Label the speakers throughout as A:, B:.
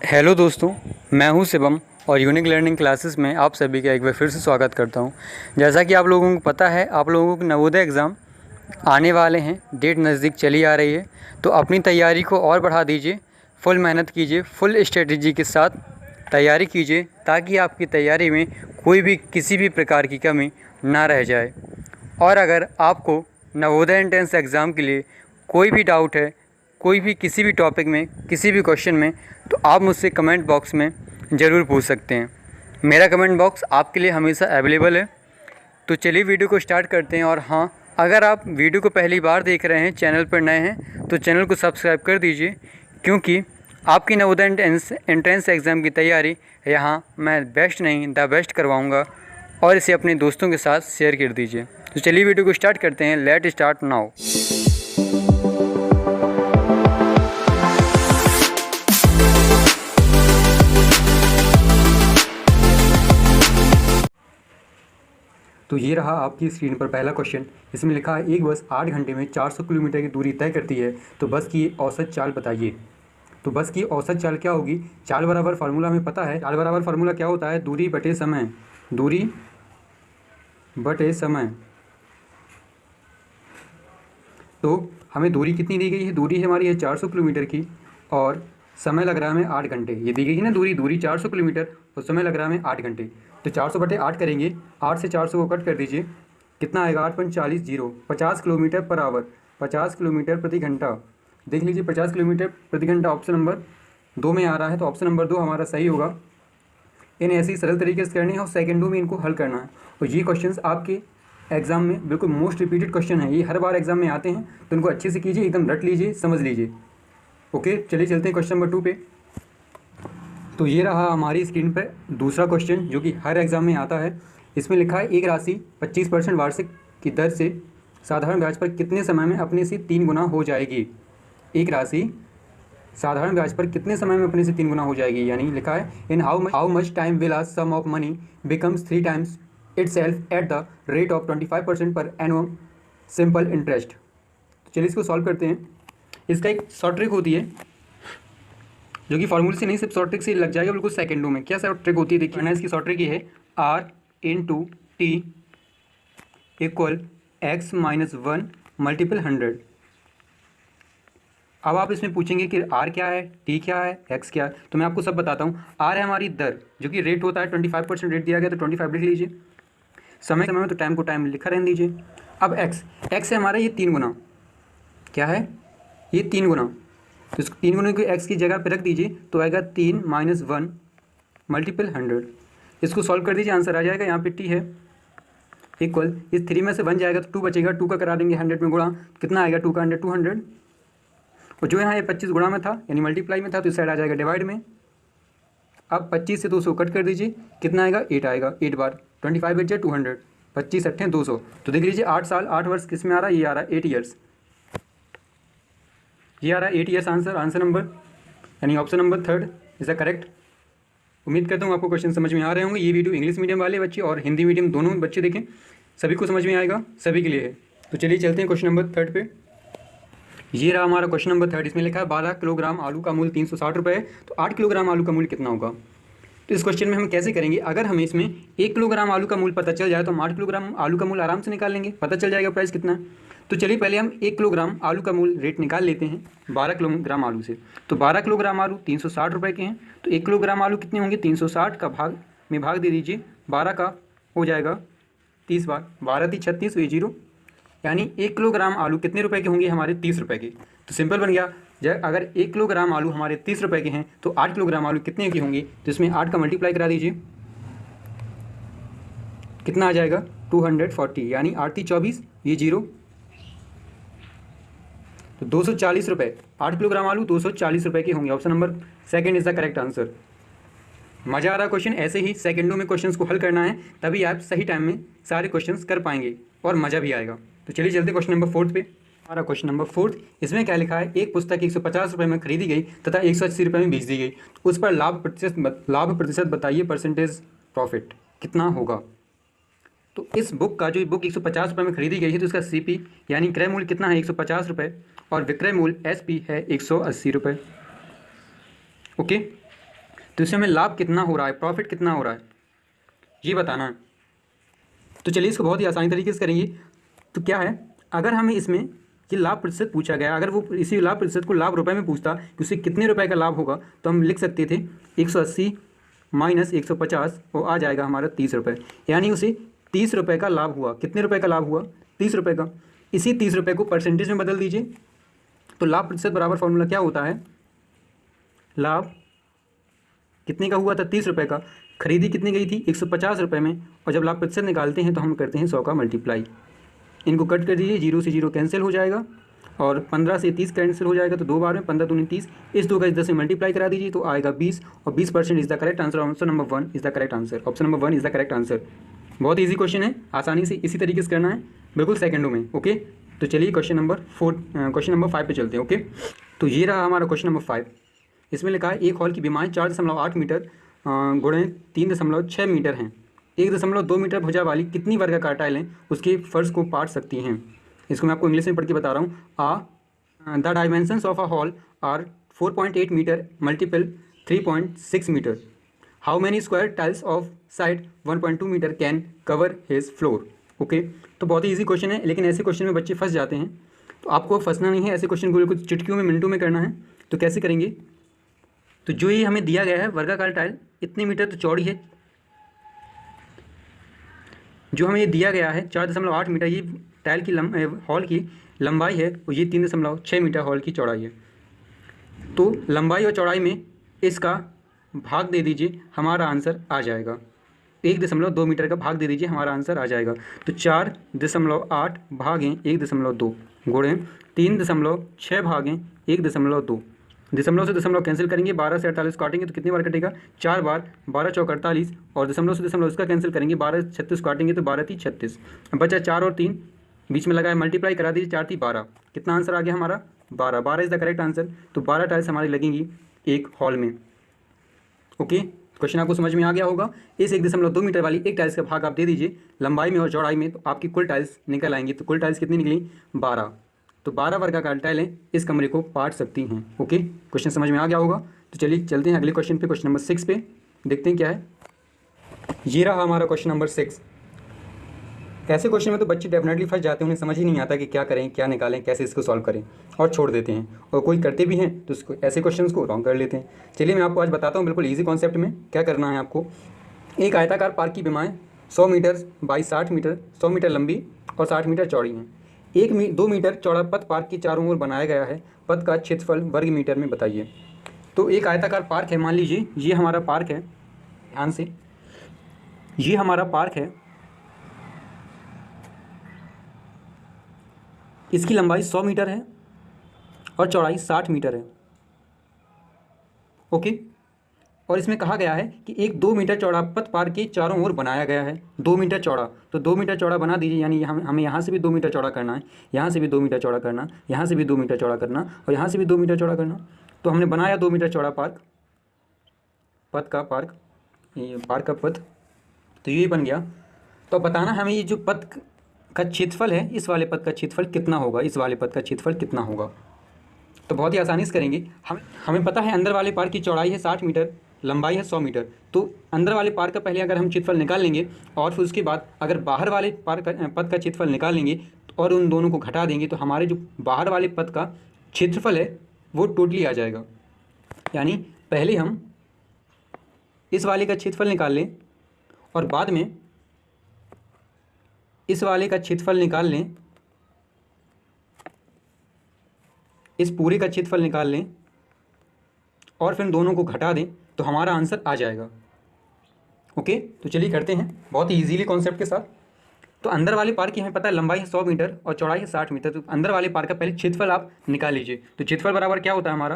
A: Hello दोस्तों, मैं हूं शिवम और यूनिक लर्निंग क्लासेस में आप सभी का एक बार फिर से स्वागत करता हूं। जैसा कि आप लोगों को पता है, आप लोगों को नवोदय एग्ज़ाम आने वाले हैं, डेट नज़दीक चली आ रही है, तो अपनी तैयारी को और बढ़ा दीजिए, फुल मेहनत कीजिए, फुल स्ट्रेटजी के साथ तैयारी कीजिए ताकि आपकी तैयारी में कोई भी किसी भी प्रकार की कमी ना रह जाए। और अगर आपको नवोदय एंट्रेंस एग्ज़ाम के लिए कोई भी डाउट है, कोई भी किसी भी टॉपिक में, किसी भी क्वेश्चन में, तो आप मुझसे कमेंट बॉक्स में ज़रूर पूछ सकते हैं। मेरा कमेंट बॉक्स आपके लिए हमेशा अवेलेबल है। तो चलिए वीडियो को स्टार्ट करते हैं। और हाँ, अगर आप वीडियो को पहली बार देख रहे हैं, चैनल पर नए हैं, तो चैनल को सब्सक्राइब कर दीजिए, क्योंकि आपकी नवोदय एंट्रेंस एग्ज़ाम की तैयारी यहाँ मैं बेस्ट नहीं द बेस्ट करवाऊँगा। और इसे अपने दोस्तों के साथ शेयर कर दीजिए। तो चलिए वीडियो को स्टार्ट करते हैं। Let start now. तो ये रहा आपकी स्क्रीन पर पहला क्वेश्चन। इसमें लिखा है, एक बस 8 घंटे में 400 किलोमीटर की दूरी तय करती है, तो बस की औसत चाल बताइए। तो बस की औसत चाल क्या होगी? चाल बराबर फार्मूला हमें पता है। चाल बराबर फार्मूला क्या होता है? दूरी बटे समय। दूरी बटे समय। तो हमें दूरी कितनी दी गई है? दूरी हमारी है 400 किलोमीटर की और समय लग रहा है हमें 8 घंटे। ये दी गई है ना दूरी 400 किलोमीटर और समय लग रहा है हमें 8 घंटे। तो 400 बटे 8 करेंगे, 8 से 400 को कट कर दीजिए, कितना आएगा? 8 × 40 50 किलोमीटर पर आवर, 50 किलोमीटर प्रति घंटा। देख लीजिए, 50 किलोमीटर प्रति घंटा ऑप्शन नंबर 2 में आ रहा है, तो ऑप्शन नंबर 2 हमारा सही होगा। इन्हें ऐसे ही सरल तरीके से करनी है और सेकेंडों में इनको हल करना है। और ये क्वेश्चंस आपके एग्जाम में बिल्कुल मोस्ट रिपीटेड क्वेश्चन है, ये हर बार एग्जाम में आते हैं, तो इनको अच्छे से कीजिए, एकदम रट लीजिए, समझ लीजिए। ओके, चलिए चलते हैं क्वेश्चन नंबर 2 पे। तो ये रहा हमारी स्क्रीन पर दूसरा क्वेश्चन, जो कि हर एग्जाम में आता है। इसमें लिखा है, एक राशि 25% वार्षिक की दर से साधारण ब्याज पर कितने समय में अपने से 3 गुना हो जाएगी? एक राशि साधारण ब्याज पर कितने समय में अपने से 3 गुना हो जाएगी? यानी लिखा है, in how much time will a sum of money becomes 3 times itself at the rate of 25% per एनुअम simple interest. तो चलिए इसको सॉल्व करते हैं। इसका एक शॉर्ट ट्रिक होती है, जो कि फॉर्मूले से नहीं, सिर्फ शॉर्ट ट्रिक से लग जाएगा बिल्कुल सेकेंडों में। क्या शॉर्ट ट्रिक होती है? देखिए ना, इसकी शॉर्ट ट्रिक ये है, R × T equal X - 1 multiple 100। अब आप इसमें पूछेंगे कि R क्या है, T क्या है, X क्या है, तो मैं आपको सब बताता हूँ। R है हमारी दर, जो कि रेट होता है, 25% रेट दिया गया तो 25 लिख लीजिए। समय में तो टाइम को टाइम लिखा रहने दीजिए। अब X है हमारा ये 3 गुना। क्या है? ये 3 गुना। तो इसको 3 गुना को x की जगह पे रख दीजिए, तो आएगा 3 - 1 मल्टीपल 100। इसको सॉल्व कर दीजिए, आंसर आ जाएगा। यहाँ पे t है इक्वल, इस 3 में से 1 जाएगा तो 2 बचेगा, 2 का करा देंगे 100 में गुणा, कितना आएगा? 2 का 100 200। और जो यहाँ ये 25 गुणा में था, यानी मल्टीप्लाई में था, तो इस साइड आ जाएगा डिवाइड में। अब 25 से 200 कट कर दीजिए, कितना आएगा? 8 आएगा। 8 बार 25 8 200, 25 8 200। तो देख लीजिए, 8 साल 8 वर्ष किस में आ रहा है? ये आ रहा है 8 ईयर्स। ये आ रहा है 8 ईयर्स आंसर नंबर, यानी option number 3 is the correct. उम्मीद करता हूँ आपको क्वेश्चन समझ में आ रहे होंगे। ये वीडियो इंग्लिश मीडियम वाले बच्चे और हिंदी मीडियम दोनों बच्चे देखें, सभी को समझ में आएगा, सभी के लिए है। तो चलिए चलते हैं क्वेश्चन नंबर 3 पे। ये रहा हमारा क्वेश्चन नंबर 3। इसमें लिखा है, 12 किलोग्राम आलू का मूल्य 360 रुपये है, तो 8 किलोग्राम आलू का मूल्य कितना होगा? तो इस क्वेश्चन में हम कैसे करेंगे? अगर हमें इसमें 1 किलोग्राम आलू का मूल्य पता चल जाए, तो हम 8 किलोग्राम आलू का मूल्य आराम से निकाल लेंगे, पता चल जाएगा प्राइस कितना है। तो चलिए पहले हम 1 किलोग्राम आलू का मूल्य रेट निकाल लेते हैं 12 किलोग्राम आलू से। तो 12 किलोग्राम आलू 360 रुपये के हैं, तो 1 किलोग्राम आलू कितने होंगे? 360 का भाग दे दीजिए, 12 का हो जाएगा 30 बार, 12 × 36, ये 0, यानी 1 किलोग्राम आलू कितने रुपए के होंगे? हमारे 30 रुपये के। तो सिंपल बन गया। जब अगर 1 किलोग्राम आलू हमारे 30 रुपये के हैं, तो 8 किलोग्राम आलू कितने के होंगे? तो इसमें 8 का मल्टीप्लाई करा दीजिए, कितना आ जाएगा? 240, यानी 8 × 24, ये 0, तो 240 रुपये। 8 किलोग्राम आलू 240 रुपये के होंगे। Option number 2 is the correct answer. मज़ा आ रहा क्वेश्चन? ऐसे ही सेकंडों में क्वेश्चंस को हल करना है, तभी आप सही टाइम में सारे क्वेश्चंस कर पाएंगे और मज़ा भी आएगा। तो चलिए चलते क्वेश्चन नंबर 4 पे। हमारा क्वेश्चन नंबर 4, इसमें क्या लिखा है? एक पुस्तक 150 रुपये में खरीदी गई तथा 180 रुपये में बेच दी गई, तो उस पर लाभ प्रतिशत बताइए, परसेंटेज प्रॉफिट कितना होगा? तो इस बुक का, जो बुक 150 रुपये में खरीदी गई है, तो इसका CP यानी क्रय मूल्य कितना है? 150 रुपये, और विक्रय मूल्य SP है 180 रुपये। ओके, तो इससे हमें लाभ कितना हो रहा है, प्रॉफिट कितना हो रहा है, ये बताना है। तो चलिए इसको बहुत ही आसानी तरीके से करेंगे। तो क्या है, अगर हमें इसमें ये लाभ प्रतिशत पूछा गया, अगर वो इसी लाभ प्रतिशत को लाभ रुपए में पूछता कि उसे कितने रुपए का लाभ होगा, तो हम लिख सकते थे 180 माइनस 150, वो आ जाएगा हमारा 30 रुपये। यानी उसे 30 रुपये का लाभ हुआ। कितने रुपये का लाभ हुआ? 30 रुपये का। इसी 30 रुपये को परसेंटेज में बदल दीजिए। तो लाभ प्रतिशत बराबर फॉर्मूला क्या होता है, लाभ कितने का हुआ था? 30 रुपये का। खरीदी कितनी गई थी? 150 रुपये में। और जब लाभ प्रतिशत निकालते हैं तो हम करते हैं 100 का मल्टीप्लाई। इनको कट कर दीजिए, 0 से 0 कैंसिल हो जाएगा और 15 से 30 कैंसिल हो जाएगा, तो 2 बार में 15 दूनी 30। इस 2 का इस 10 से मल्टीप्लाई करा दीजिए तो आएगा 20, और 20% is the correct answer. Option number 1 is the correct answer. Option number 1 is the correct answer. बहुत ईजी क्वेश्चन है, आसानी से इसी तरीके से करना है, बिल्कुल सेकंडों में। ओके, तो चलिए क्वेश्चन नंबर 5 पे चलते हैं। ओके, तो ये रहा हमारा क्वेश्चन नंबर 5। इसमें लिखा है एक हॉल की विमाएँ 4.8 मीटर गुणे 3.6 मीटर हैं। 1.2 मीटर भुजा वाली कितनी वर्गाकार टाइलें उसके फर्श को पाट सकती हैं? इसको मैं आपको इंग्लिश में पढ़ के बता रहा हूँ। The dimensions of a hall are 4.8 metre multiple 3.6 metre. How many square tiles of side 1.2 metre can cover his floor? Okay, तो बहुत ही ईजी क्वेश्चन है, लेकिन ऐसे क्वेश्चन में बच्चे फंस जाते हैं। तो आपको फंसना नहीं है, ऐसे क्वेश्चन को बिल्कुल चुटकियों में मिनटों में करना है। तो कैसे करेंगे? तो जो ये हमें दिया गया है वर्गाकार टाइल इतने मीटर तो चौड़ी है, जो हमें ये दिया गया है 4.8 मीटर ये टाइल की हॉल की लंबाई है, और ये 3.6 मीटर हॉल की चौड़ाई है। तो लंबाई और चौड़ाई में इसका भाग दे दीजिए, हमारा आंसर आ जाएगा। 1.2 मीटर का भाग दे दीजिए, हमारा आंसर आ जाएगा। तो 4.8 भागें 1.2 गुणे 3.6 भागें 1.2। दशमलव से दशमलव कैंसिल करेंगे, 12 से 48 काटेंगे तो कितनी बार कटेगा? 4 बार। 12 चौक 48, और दशमलव से दशमलव इसका कैंसिल करेंगे, 12 36 काटेंगे तो 12 3 36। बचा 4 और 3, बीच में लगा है, मल्टीप्लाई करा दीजिए, 4 3 12। कितना आंसर आ गया हमारा? 12। 12 इज द करेक्ट आंसर। तो 12 टाइल्स हमारी लगेंगी एक हॉल में। ओके, क्वेश्चन आपको समझ में आ गया होगा। इस 1.2 मीटर वाली एक टाइल्स का भाग आप दे दीजिए लंबाई में और चौड़ाई में, तो आपकी कुल टाइल्स निकल आएंगी। तो कुल टाइल्स कितनी निकली? 12। तो 12 वर्गाकार टाइलें इस कमरे को पाट सकती हैं। ओके, क्वेश्चन समझ में आ गया होगा। तो चलिए चलते हैं अगले क्वेश्चन पे, क्वेश्चन नंबर 6 पे देखते हैं क्या है। ये रहा हमारा क्वेश्चन नंबर 6। ऐसे क्वेश्चन में तो बच्चे डेफिनेटली फंस जाते हैं, उन्हें समझ ही नहीं आता कि क्या करें, क्या निकालें, कैसे इसको सॉल्व करें, और छोड़ देते हैं। और कोई करते भी हैं तो उसको ऐसे क्वेश्चंस को रॉन्ग कर लेते हैं। चलिए मैं आपको आज बताता हूँ बिल्कुल ईजी कॉन्सेप्ट में क्या करना है आपको। एक आयताकार पार्क की विमाएँ 100 मीटर बाई 60 मीटर, 100 मीटर लंबी और 60 मीटर चौड़ी हैं। 2 मीटर चौड़ा पथ पार्क के चारों ओर बनाया गया है। पथ का क्षेत्रफल वर्ग मीटर में बताइए। तो एक आयताकार पार्क है, मान लीजिए ये हमारा पार्क है, ध्यान से, ये हमारा पार्क है, इसकी लंबाई 100 मीटर है और चौड़ाई 60 मीटर है। ओके, और इसमें कहा गया है कि एक 2 मीटर चौड़ा पथ पार्क के चारों ओर बनाया गया है। 2 मीटर चौड़ा, तो 2 मीटर चौड़ा बना दीजिए। यानी हमें यहाँ से भी 2 मीटर चौड़ा करना है, यहाँ से भी 2 मीटर चौड़ा करना, यहाँ से भी 2 मीटर चौड़ा करना, और यहाँ से भी 2 मीटर चौड़ा करना। तो हमने बनाया 2 मीटर चौड़ा पार्क, पथ का पार्क, ये पार्क का पथ, तो ये बन गया। तो बताना हमें ये जो पथ का क्षेत्रफल है, इस वाले पथ का क्षेत्रफल कितना होगा, इस वाले पथ का क्षेत्रफल कितना होगा। तो बहुत ही आसानी से करेंगे। हमें पता है अंदर वाले पार्क की चौड़ाई है 60 मीटर, लंबाई है 100 मीटर। तो अंदर वाले पार्क का पहले अगर हम क्षेत्रफल निकाल लेंगे, और फिर उसके बाद अगर बाहर वाले पार्क पथ का क्षेत्रफल निकाल लेंगे और उन दोनों को घटा देंगे, तो हमारे जो बाहर वाले पथ का क्षेत्रफल है वो टोटली आ जाएगा। यानी पहले हम इस वाले का क्षेत्रफल निकाल लें और बाद में इस वाले का क्षेत्रफल निकाल लें, इस पूरे का क्षेत्रफल निकाल लें, और फिर दोनों को घटा दें, तो हमारा आंसर आ जाएगा। ओके, तो चलिए करते हैं बहुत ही ईजीली कॉन्सेप्ट के साथ। तो अंदर वाले पार्क की हमें पता है लंबाई है 100 मीटर और चौड़ाई है 60 मीटर। तो अंदर वाले पार्क का पहले क्षेत्रफल आप निकाल लीजिए। तो क्षेत्रफल बराबर क्या होता है हमारा?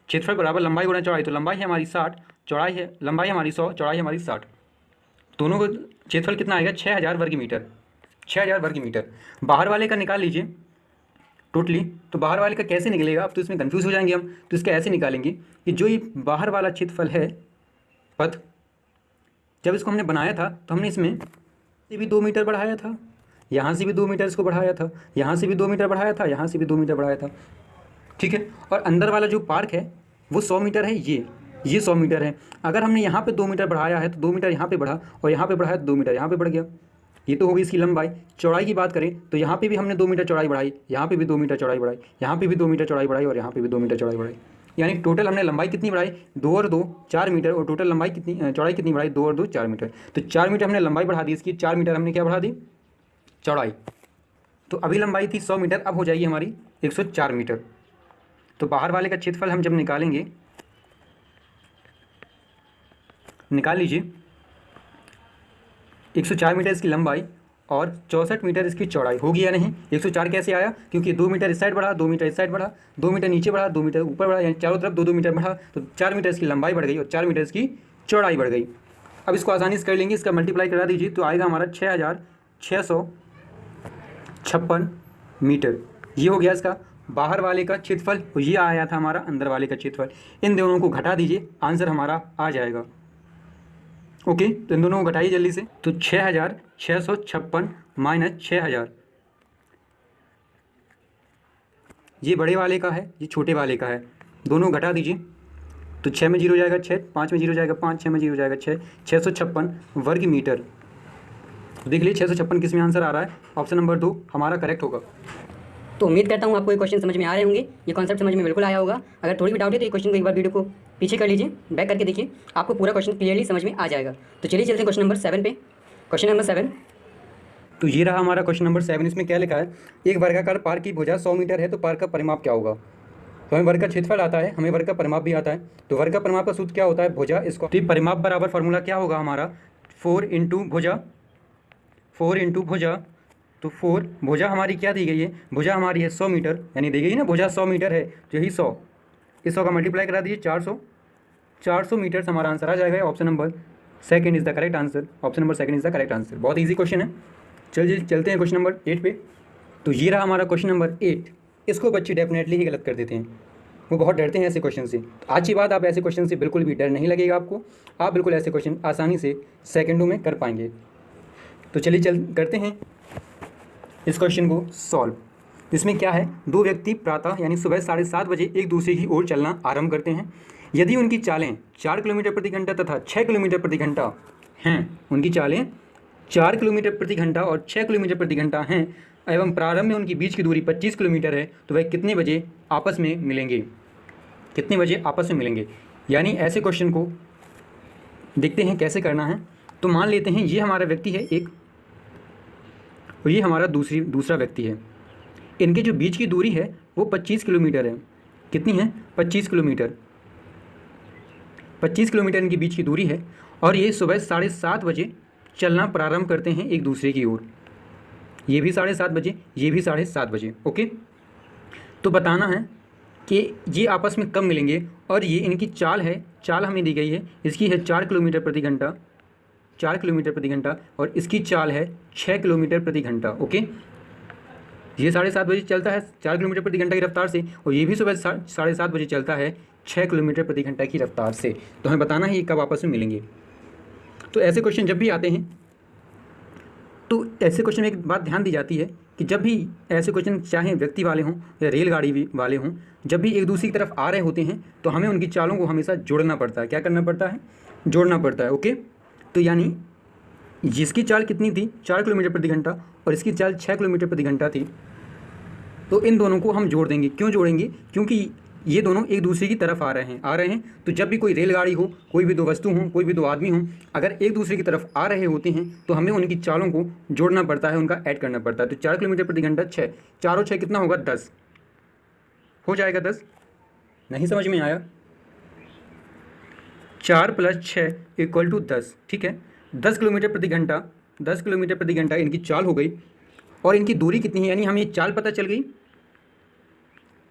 A: क्षेत्रफल बराबर लंबाई गुणा चौड़ाई। तो लंबाई है हमारी 60, चौड़ाई है, लंबाई हमारी 100, चौड़ाई हमारी 60। दोनों को क्षेत्रफल कितना आएगा? 6000 वर्ग मीटर। 6000 वर्ग मीटर। बाहर वाले का निकाल लीजिए टोटली। तो बाहर वाले का कैसे निकलेगा? अब तो इसमें कंफ्यूज हो जाएंगे हम। तो इसका ऐसे निकालेंगे कि जो ये बाहर वाला क्षेत्रफल है पथ, जब इसको हमने बनाया था तो हमने इसमें से भी 2 मीटर बढ़ाया था, यहाँ से भी 2 मीटर इसको बढ़ाया था, यहाँ से भी 2 मीटर बढ़ाया था, यहाँ से भी 2 मीटर बढ़ाया था। ठीक है, और अंदर वाला जो पार्क है वो 100 मीटर है ये, ये 100 मीटर है। अगर हमने यहाँ पे 2 मीटर बढ़ाया है तो 2 मीटर यहाँ पे बढ़ा, और यहाँ पे बढ़ाया तो 2 मीटर यहाँ पे बढ़ गया। ये तो होगी इसकी लंबाई। चौड़ाई की बात करें तो यहाँ पे भी हमने 2 मीटर चौड़ाई बढ़ाई, यहाँ पे भी 2 मीटर चौड़ाई बढ़ाई, यहाँ पे भी 2 मीटर चौड़ाई बढ़ाई, और यहाँ पे भी 2 मीटर चौड़ाई बढ़ाई। यानी टोटल हमने लंबाई कितनी बढ़ाई, 2 और 2 4 मीटर, और टोटल लंबाई कितनी, चौड़ाई कितनी बढ़ाई, 2 और 2 4 मीटर। तो 4 मीटर हमने लंबाई बढ़ा दी इसकी, 4 मीटर हमने क्या बढ़ा दी, चौड़ाई। तो अभी लंबाई थी 100 मीटर, अब हो जाएगी हमारी 104 मीटर। तो बाहर वाले का क्षेत्रफल हम जब निकालेंगे, निकाल लीजिए, 104 मीटर इसकी लंबाई और 64 मीटर इसकी चौड़ाई होगी या नहीं। 104 कैसे आया, क्योंकि 2 मीटर इस साइड बढ़ा, 2 मीटर इस साइड बढ़ा, 2 मीटर नीचे बढ़ा, 2 मीटर ऊपर बढ़ा, यानी चारों तरफ 2-2 मीटर बढ़ा, तो 4 मीटर इसकी लंबाई बढ़ गई और 4 मीटर इसकी चौड़ाई बढ़ गई। अब इसको आसानी से कर लेंगे, इसका मल्टीप्लाई करा दीजिए तो आएगा हमारा 6656 मीटर। ये हो गया इसका बाहर वाले का क्षेत्रफल, और ये आया था हमारा अंदर वाले का क्षेत्रफल। इन दोनों को घटा दीजिए, आंसर हमारा आ जाएगा। ओके, तो इन दोनों को घटाइए जल्दी से। तो 6656 माइनस 6000, ये बड़े वाले का है, ये छोटे वाले का है, दोनों घटा दीजिए। तो 6 में 0 हो जाएगा 6, 5 में 0 हो जाएगा 5, 6 में 0 हो जाएगा 6, 656 वर्ग मीटर। तो देख लीजिए 656 किस में आंसर आ रहा है, ऑप्शन नंबर 2 हमारा करेक्ट होगा।
B: तो उम्मीद करता हूँ आपको ये क्वेश्चन समझ में आ रहे होंगे, ये कॉन्सेप्ट समझ में बिल्कुल आया होगा। अगर थोड़ी भी डाउट है तो ये क्वेश्चन को एक बार वीडियो को पीछे कर लीजिए, बैक करके देखिए, आपको पूरा क्वेश्चन क्लियरली समझ में आ जाएगा। तो चलिए चलते हैं क्वेश्चन नंबर 7 पे। क्वेश्चन नंबर 7,
A: तो ये रहा हमारा क्वेश्चन नंबर 7। इसमें क्या लिखा है, एक वर्गाकार पार्क की भुजा 100 मीटर है तो पार्क का परिमाप क्या होगा। तो हमें वर्ग का क्षेत्रफल आता है, हमें वर्ग का परिमाप भी आता है। तो वर्ग का परिमाप का सूत्र क्या होता है, भुजा इसको, तो परिमाप बराबर फार्मूला क्या होगा हमारा, 4 इंटू भुजा, 4 इंटू भुजा। तो 4 भुजा हमारी क्या दी गई है, भुजा हमारी है 100 मीटर, यानी दी गई ना भुजा 100 मीटर है, तो यही 100, इस 100 का मल्टीप्लाई करा दीजिए 400 मीटर से हमारा आंसर आ जाएगा। Option number second is the correct answer, option number second is the correct answer. बहुत ईजी क्वेश्चन है। चलिए चलते हैं क्वेश्चन नंबर 8 पे। तो ये रहा हमारा क्वेश्चन नंबर 8। इसको बच्चे डेफिनेटली ही गलत कर देते हैं, वो बहुत डरते हैं ऐसे क्वेश्चन से। तो आज की बात, आप ऐसे क्वेश्चन से बिल्कुल भी डर नहीं लगेगा आपको, आप बिल्कुल ऐसे क्वेश्चन आसानी से सेकंडों में कर पाएंगे। तो चलिए करते हैं इस क्वेश्चन को सॉल्व। इसमें क्या है, दो व्यक्ति प्रातः यानी सुबह 7:30 बजे एक दूसरे की ओर चलना आरंभ करते हैं। यदि उनकी चालें 4 किलोमीटर प्रति घंटा तथा 6 किलोमीटर प्रति घंटा हैं, उनकी चालें 4 किलोमीटर प्रति घंटा और 6 किलोमीटर प्रति घंटा हैं, एवं प्रारंभ में उनकी बीच की दूरी 25 किलोमीटर है, तो वह कितने बजे आपस में मिलेंगे, कितने बजे आपस में मिलेंगे। यानी ऐसे क्वेश्चन को देखते हैं कैसे करना है। तो मान लेते हैं ये हमारा व्यक्ति है एक, और ये हमारा दूसरा व्यक्ति है। इनके जो बीच की दूरी है वो 25 किलोमीटर है। कितनी है, 25 किलोमीटर, 25 किलोमीटर इनकी बीच की दूरी है, और ये सुबह 7:30 बजे चलना प्रारंभ करते हैं एक दूसरे की ओर। ये भी 7:30 बजे, ये भी 7:30 बजे। ओके, तो बताना है कि ये आपस में कब मिलेंगे, और ये इनकी चाल है, चाल हमें दी गई है, इसकी है 4 किलोमीटर प्रति घंटा, 4 किलोमीटर प्रति घंटा, और इसकी चाल है 6 किलोमीटर प्रति घंटा। ओके, ये 7:30 बजे चलता है 4 किलोमीटर प्रति घंटा की रफ्तार से, और ये भी सुबह 7:30 बजे चलता है 6 किलोमीटर प्रति घंटा की रफ्तार से। तो हमें बताना है ये कब आपस में मिलेंगे। तो ऐसे क्वेश्चन जब भी आते हैं, तो ऐसे क्वेश्चन में एक बात ध्यान दी जाती है कि जब भी ऐसे क्वेश्चन चाहे व्यक्ति वाले हों या रेलगाड़ी वाले हों, जब भी एक दूसरे की तरफ आ रहे होते हैं तो हमें उनकी चालों को हमेशा जोड़ना पड़ता है। क्या करना पड़ता है, जोड़ना पड़ता है। ओके, तो यानी जिसकी चाल कितनी थी, 4 किलोमीटर प्रति घंटा, और इसकी चाल 6 किलोमीटर प्रति घंटा थी, तो इन दोनों को हम जोड़ देंगे। क्यों जोड़ेंगे, क्योंकि ये दोनों एक दूसरे की तरफ आ रहे हैं। तो जब भी कोई रेलगाड़ी हो, कोई भी दो वस्तु हो, कोई भी दो आदमी हो, अगर एक दूसरे की तरफ आ रहे होते हैं तो हमें उनकी चालों को जोड़ना पड़ता है, उनका ऐड करना पड़ता है। तो 4 किलोमीटर प्रति घंटा 6, 4 और 6 कितना होगा, 10 हो जाएगा। 10 नहीं समझ में आया, 4 + 6 = 10। ठीक है, 10 किलोमीटर प्रति घंटा, 10 किलोमीटर प्रति घंटा इनकी चाल हो गई, और इनकी दूरी कितनी है, यानी हमें चाल पता चल गई,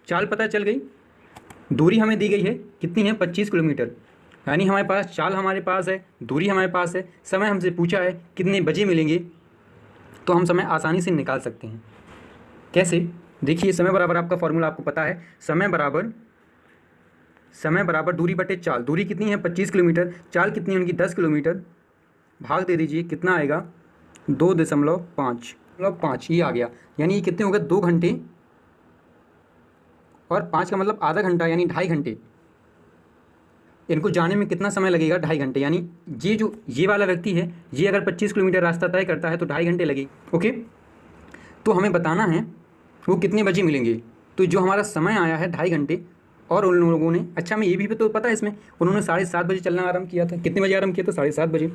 A: चाल पता चल गई। दूरी हमें दी गई है कितनी है, 25 किलोमीटर, यानी हमारे पास चाल हमारे पास है, दूरी हमारे पास है, समय हमसे पूछा है कितने बजे मिलेंगे, तो हम समय आसानी से निकाल सकते हैं। कैसे, देखिए समय बराबर आपका फॉर्मूला आपको पता है, समय बराबर दूरी बटे चाल। दूरी कितनी है, 25 किलोमीटर, चाल कितनी है उनकी, 10 किलोमीटर, भाग दे दीजिए, कितना आएगा, 2.5, ये आ गया। यानी ये कितने हो गए, 2 घंटे, और 5 का मतलब आधा घंटा, यानी 2.5 घंटे, इनको जाने में कितना समय लगेगा, 2.5 घंटे। यानी ये वाला व्यक्ति है, ये अगर 25 किलोमीटर रास्ता तय करता है तो 2.5 घंटे लगे। ओके, तो हमें बताना है वो कितने बजे मिलेंगे। तो जो हमारा समय आया है 2.5 घंटे, और उन लोगों ने, अच्छा हमें ये भी तो पता है इसमें, उन्होंने 7:30 बजे चलना आरम्भ किया था। कितने बजे आरम्भ किया था? 7:30 बजे।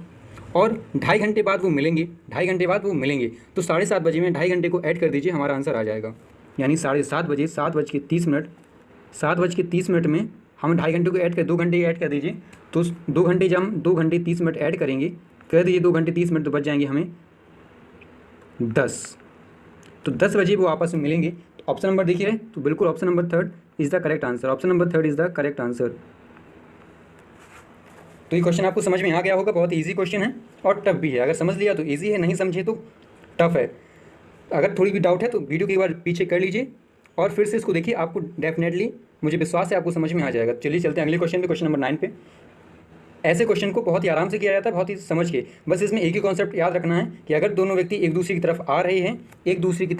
A: और 2.5 घंटे बाद वो मिलेंगे, 2.5 घंटे बाद वो मिलेंगे। तो 7:30 बजे में 2.5 घंटे को ऐड कर दीजिए, हमारा आंसर आ जाएगा। यानी 7:30 बजे, 7:30 में हम 2.5 घंटे को ऐड कर, 2 घंटे ऐड कर दीजिए। तो 2 घंटे जब हम 2 घंटे 30 मिनट ऐड करेंगे, कर दीजिए 2 घंटे 30 मिनट, तो बच जाएंगे हमें 10। तो 10 बजे वो आपस में मिलेंगे। तो ऑप्शन नंबर देखिए, तो बिल्कुल option number 3 is the correct answer. Option number 3 is the correct answer. तो ये क्वेश्चन आपको समझ में आ गया होगा। बहुत ईजी क्वेश्चन है और टफ भी है। अगर समझ लिया तो ईजी है, नहीं समझे तो टफ है। अगर थोड़ी भी डाउट है तो वीडियो की एक बार पीछे कर लीजिए और फिर से इसको देखिए, आपको डेफिनेटली, मुझे विश्वास है आपको समझ में आ जाएगा। चलिए चलते हैं अगले क्वेश्चन पे, क्वेश्चन नंबर 9 पे। ऐसे क्वेश्चन को बहुत ही आराम से किया जाता है, बहुत ही समझ के। बस इसमें एक ही कॉन्सेप्ट याद रखना है कि अगर दोनों व्यक्ति एक दूसरे की तरफ आ रहे हैं, एक दूसरे की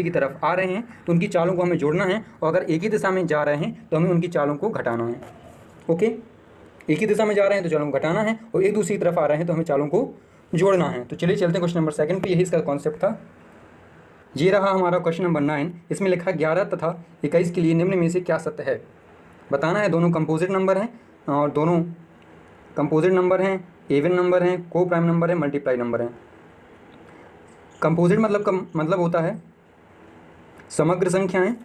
A: तरफ आ रहे हैं, तो उनकी चालों को हमें जोड़ना है। और अगर एक ही दिशा में जा रहे हैं तो हमें उनकी चालों को घटाना है। ओके, एक ही दिशा में जा रहे हैं तो चालों को घटाना है, और एक दूसरी तरफ आ रहे हैं तो हमें चालों को जोड़ना है। तो चलिए चलते हैं क्वेश्चन नंबर 2 पे। यही इसका कॉन्सेप्ट था। ये रहा हमारा क्वेश्चन नंबर 9। इसमें लिखा 11 तथा 21 के लिए निम्न में से क्या सत्य है। बताना है। दोनों कंपोजिट नंबर हैं, और दोनों कंपोजिट नंबर हैं, इवन नंबर हैं, को प्राइम नंबर है, मल्टीप्लाई नंबर हैं। कंपोजिट मतलब होता है समग्र संख्याएं,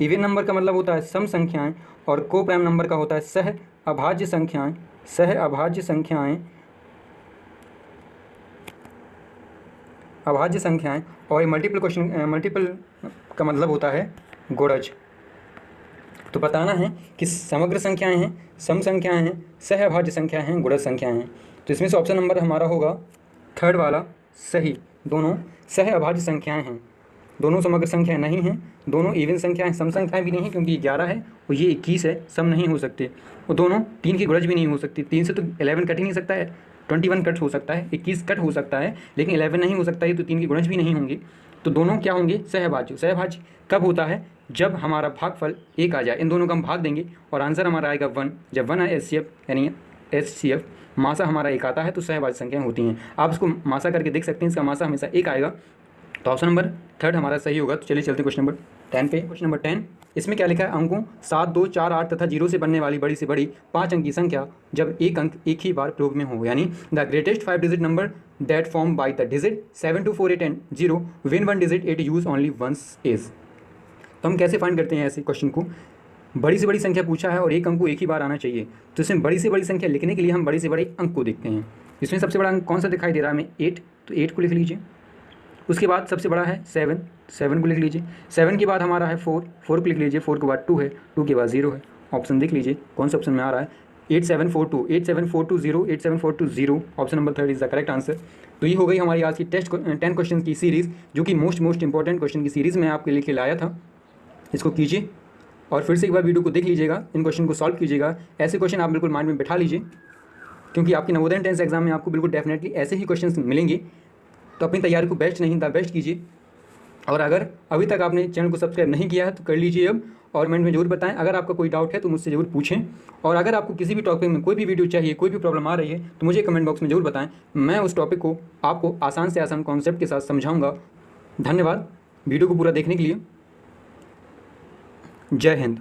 A: इवन नंबर का मतलब होता है सम संख्याएं, और को प्राइम नंबर का होता है सह अभाज्य संख्याएं। और ये मल्टीपल का मतलब होता है गुणज। तो बताना है कि समग्र संख्याएं हैं, सम संख्याएं हैं, सह अभाज्य संख्याएं हैं, गुणज संख्याएं हैं। तो इसमें से ऑप्शन नंबर हमारा होगा 3rd वाला सही। दोनों सह अभाज्य संख्याएं हैं, दोनों समग्र संख्याएं नहीं हैं, दोनों इवन संख्याएं, सम संख्याएं भी नहीं है, क्योंकि 11 है और ये 21 है, सम नहीं हो सकते। और दोनों 3 की गुणज भी नहीं हो सकती। 3 से तो 11 कट ही नहीं सकता है, 21 कट हो सकता है, 21 कट हो सकता है, लेकिन 11 नहीं हो सकता है, तो 3 की गुणज भी नहीं होंगे। तो दोनों क्या होंगे? सहभाज्य। सहभाज्य कब होता है? जब हमारा भागफल 1 आ जाए। इन दोनों का हम भाग देंगे और आंसर हमारा आएगा 1। जब 1 आए HCF, यानी HCF मासा हमारा 1 आता है, तो सहभाज्य संख्याएं होती हैं। आप इसको मासा करके देख सकते हैं, इसका मासा हमेशा 1 आएगा। तो ऑप्शन नंबर 3 हमारा सही होगा। तो चलिए चलते हैं क्वेश्चन नंबर 10 पे। क्वेश्चन नंबर 10, इसमें क्या लिखा है? अंकों 7, 2, 4, 8 तथा 0 से बनने वाली बड़ी से बड़ी 5 अंक की संख्या जब एक अंक एक ही बार प्रयोग में हो, यानी the greatest 5 digit number that form by the digit 7, 2, 4, 8 and 0 when 1 digit it use only once is. तो हम कैसे फाइंड करते हैं ऐसे क्वेश्चन को? बड़ी से बड़ी संख्या पूछा है और एक अंक को एक ही बार आना चाहिए, तो इसमें बड़ी से बड़ी संख्या लिखने के लिए हम बड़े से बड़े अंक को देखते हैं। इसमें सबसे बड़ा अंक कौन सा दिखाई दे रहा है हमें? 8, तो 8 को लिख लीजिए। उसके बाद सबसे बड़ा है 7, 7 को लिख लीजिए। 7 के बाद हमारा है 4, 4 को लिख लीजिए। 4 के बाद 2 है, 2 के बाद 0 है। ऑप्शन देख लीजिए कौन सा ऑप्शन में आ रहा है? 8742, 87420, 87420। Option number 3 is the correct answer. तो ये हो गई हमारी आज की 10 क्वेश्चन की सीरीज़, जो कि मोस्ट इंपॉर्टेंट क्वेश्चन की सीरीज़ मैं आपके लेके लाया था। इसको कीजिए और फिर से एक बार वीडियो को देख लीजिएगा, इन क्वेश्चन को सॉल्व कीजिएगा। ऐसे क्वेश्चन आप बिल्कुल माइंड में बैठा लीजिए, क्योंकि आपके नवोदय 10th एग्जाम में आपको बिल्कुल डेफिनेटली ऐसे ही क्वेश्चन मिलेंगे। तो अपनी तैयारी को बेस्ट नहीं द बेस्ट कीजिए। और अगर अभी तक आपने चैनल को सब्सक्राइब नहीं किया है तो कर लीजिए अब, और कमेंट में जरूर बताएं। अगर आपका कोई डाउट है तो मुझसे जरूर पूछें, और अगर आपको किसी भी टॉपिक में कोई भी वीडियो चाहिए, कोई भी प्रॉब्लम आ रही है, तो मुझे कमेंट बॉक्स में जरूर बताएं। मैं उस टॉपिक को आपको आसान से आसान कॉन्सेप्ट के साथ समझाऊंगा। धन्यवाद वीडियो को पूरा देखने के लिए। जय हिंद।